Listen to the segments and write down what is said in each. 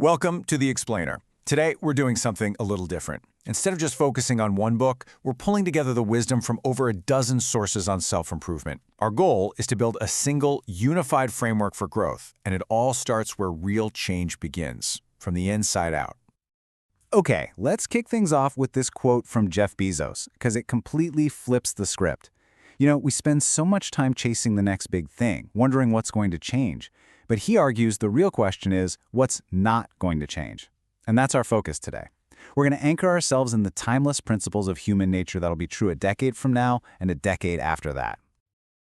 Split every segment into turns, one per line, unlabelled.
Welcome to The Explainer. Today, we're doing something a little different. Instead of just focusing on one book, we're pulling together the wisdom from over a dozen sources on self-improvement. Our goal is to build a single, unified framework for growth, and it all starts where real change begins, from the inside out.
Okay, let's kick things off with this quote from Jeff Bezos, because it completely flips the script. You know, we spend so much time chasing the next big thing, wondering what's going to change. But he argues the real question is, what's not going to change? And that's our focus today. We're going to anchor ourselves in the timeless principles of human nature that'll be true a decade from now and a decade after that.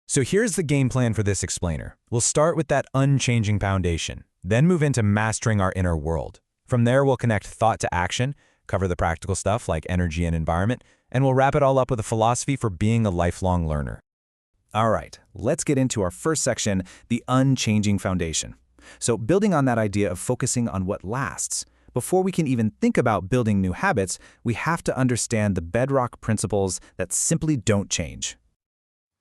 So here's the game plan for this explainer. We'll start with that unchanging foundation, then move into mastering our inner world. From there, we'll connect thought to action, cover the practical stuff like energy and environment, and we'll wrap it all up with a philosophy for being a lifelong learner.
All right, let's get into our first section, the unchanging foundation. So building on that idea of focusing on what lasts, before we can even think about building new habits, we have to understand the bedrock principles that simply don't change.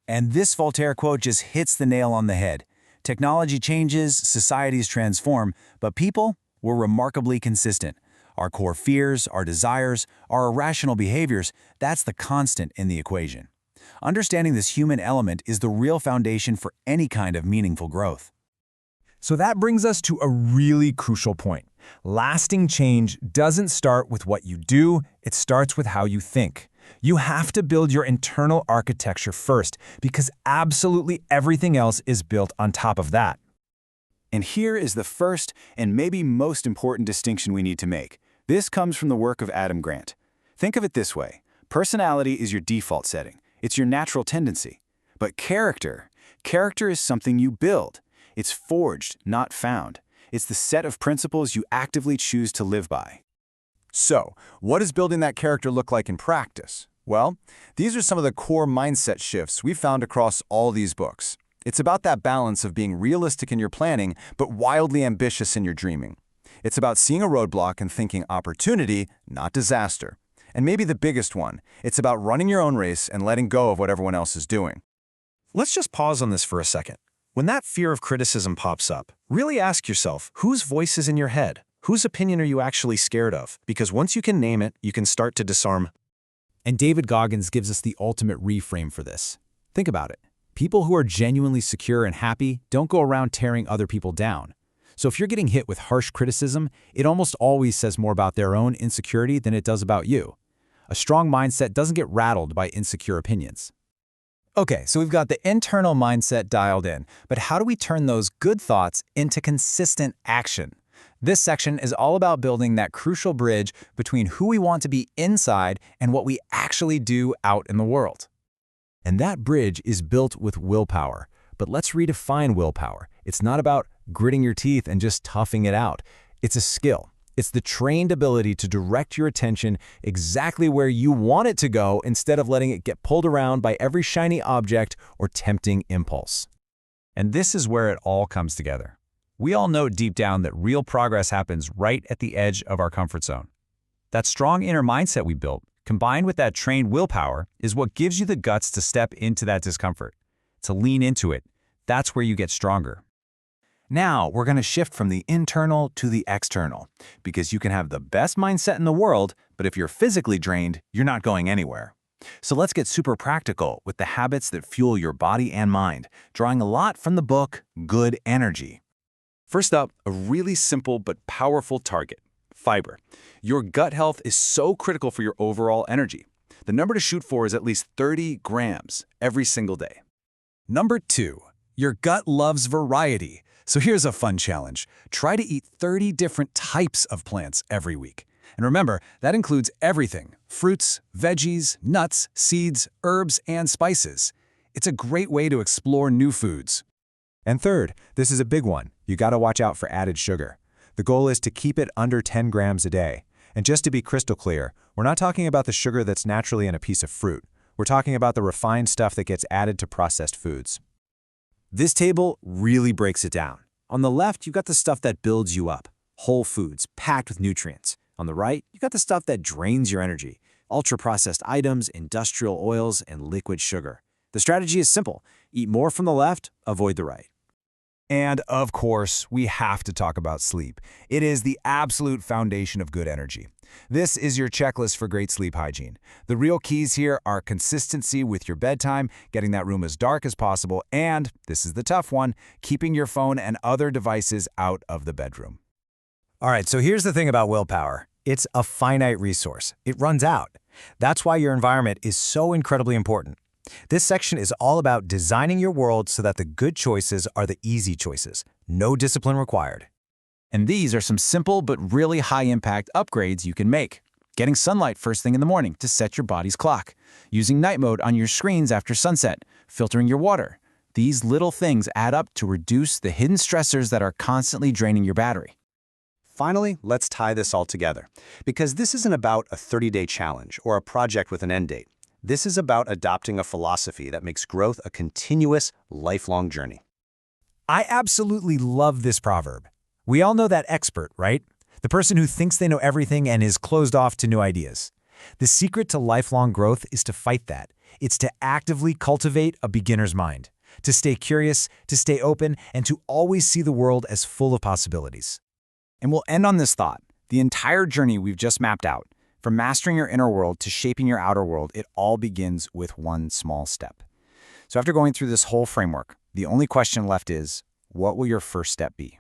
And this Voltaire quote just hits the nail on the head. Technology changes, societies transform, but people were remarkably consistent. Our core fears, our desires, our irrational behaviors, that's the constant in the equation. Understanding this human element is the real foundation for any kind of meaningful growth.
So that brings us to a really crucial point. Lasting change doesn't start with what you do, it starts with how you think. You have to build your internal architecture first, because absolutely everything else is built on top of that.
And here is the first and maybe most important distinction we need to make. This comes from the work of Adam Grant. Think of it this way. Personality is your default setting. It's your natural tendency. But character is something you build. It's forged, not found. It's the set of principles you actively choose to live by.
So, what does building that character look like in practice? Well, these are some of the core mindset shifts we've found across all these books. It's about that balance of being realistic in your planning, but wildly ambitious in your dreaming. It's about seeing a roadblock and thinking opportunity, not disaster. And maybe the biggest one, it's about running your own race and letting go of what everyone else is doing.
Let's just pause on this for a second. When that fear of criticism pops up, really ask yourself, whose voice is in your head? Whose opinion are you actually scared of? Because once you can name it, you can start to disarm.
And David Goggins gives us the ultimate reframe for this. Think about it. People who are genuinely secure and happy don't go around tearing other people down. So if you're getting hit with harsh criticism, it almost always says more about their own insecurity than it does about you. A strong mindset doesn't get rattled by insecure opinions. Okay, so we've got the internal mindset dialed in, but how do we turn those good thoughts into consistent action? This section is all about building that crucial bridge between who we want to be inside and what we actually do out in the world. And that bridge is built with willpower. But let's redefine willpower. It's not about gritting your teeth and just toughing it out. It's a skill. It's the trained ability to direct your attention exactly where you want it to go instead of letting it get pulled around by every shiny object or tempting impulse. And this is where it all comes together. We all know deep down that real progress happens right at the edge of our comfort zone. That strong inner mindset we built, combined with that trained willpower, is what gives you the guts to step into that discomfort, to lean into it. That's where you get stronger. Now, we're going to shift from the internal to the external, because you can have the best mindset in the world, but if you're physically drained, you're not going anywhere. So let's get super practical with the habits that fuel your body and mind, drawing a lot from the book, Good Energy.
First up, a really simple but powerful target, fiber. Your gut health is so critical for your overall energy. The number to shoot for is at least 30 grams every single day.
Number 2, your gut loves variety. So here's a fun challenge. Try to eat 30 different types of plants every week. And remember, that includes everything: fruits, veggies, nuts, seeds, herbs, and spices. It's a great way to explore new foods. And third, this is a big one. You gotta watch out for added sugar. The goal is to keep it under 10 grams a day. And just to be crystal clear, we're not talking about the sugar that's naturally in a piece of fruit. We're talking about the refined stuff that gets added to processed foods. This table really breaks it down. On the left, you've got the stuff that builds you up, whole foods packed with nutrients. On the right, you've got the stuff that drains your energy, ultra-processed items, industrial oils, and liquid sugar. The strategy is simple. Eat more from the left, avoid the right.
And of course, we have to talk about sleep. It is the absolute foundation of good energy. This is your checklist for great sleep hygiene. The real keys here are consistency with your bedtime, getting that room as dark as possible, and, this is the tough one, keeping your phone and other devices out of the bedroom.
All right, so here's the thing about willpower. It's a finite resource. It runs out. That's why your environment is so incredibly important. This section is all about designing your world so that the good choices are the easy choices. No discipline required.
And these are some simple but really high-impact upgrades you can make. Getting sunlight first thing in the morning to set your body's clock. Using night mode on your screens after sunset. Filtering your water. These little things add up to reduce the hidden stressors that are constantly draining your battery.
Finally, let's tie this all together. Because this isn't about a 30-day challenge or a project with an end date. This is about adopting a philosophy that makes growth a continuous, lifelong journey.
I absolutely love this proverb. We all know that expert, right? The person who thinks they know everything and is closed off to new ideas. The secret to lifelong growth is to fight that. It's to actively cultivate a beginner's mind, to stay curious, to stay open, and to always see the world as full of possibilities.
And we'll end on this thought. The entire journey we've just mapped out, from mastering your inner world to shaping your outer world, it all begins with one small step. So after going through this whole framework, the only question left is, what will your first step be?